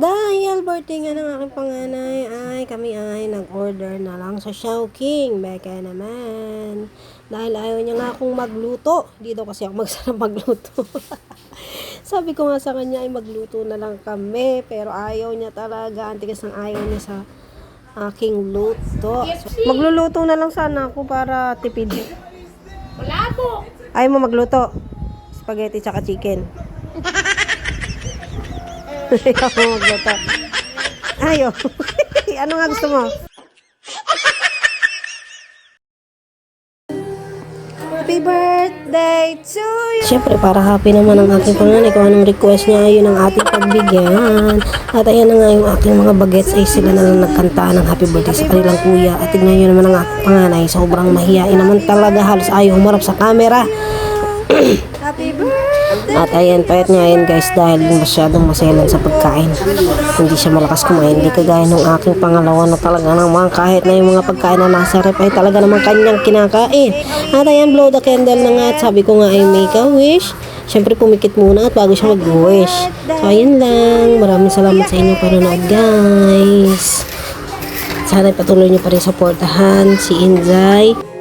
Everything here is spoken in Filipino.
Dahil birthday nga ng aking panganay ay kami ay nag-order na lang sa Chowking. Beka naman. Dahil ayaw niya nga akong magluto. Dito kasi ako magsarap magluto. Sabi ko nga sa kanya ay magluto na lang kami. Pero ayaw niya talaga. Antigas ng ayaw niya sa aking luto. Magluluto na lang sana ako para tipid. Wala po. Ayaw mo magluto? Spaghetti tsaka chicken. Ayaw mo magluto. Ayaw. Ano nga gusto mo? Happy birthday to you! Siyempre, para happy naman ang aking panganay. Kung anong request niya, yun ang ating pagbigyan. At ayan na nga yung aking mga bagets ay sila na lang nagkanta ng happy birthday sa kanilang kuya. At tignan nyo naman ang aking panganay. Sobrang mahiyain naman talaga. Halos ayaw humarap sa camera. Happy birthday! At ayan, payat niya yun guys dahil masyadong maselan sa pagkain. Hindi siya malakas kumain. Hindi kagaya ng aking pangalawa na talaga naman kahit na yung mga pagkain na nasa rep ay talaga naman kanyang kinakain. At ayan, blow the candle na nga at sabi ko nga ay make a wish. Siyempre pumikit muna at bago siya mag-wish. So ayan lang. Maraming salamat sa inyong panonood guys. Sana patuloy niyo pa rin supportahan si Inzay.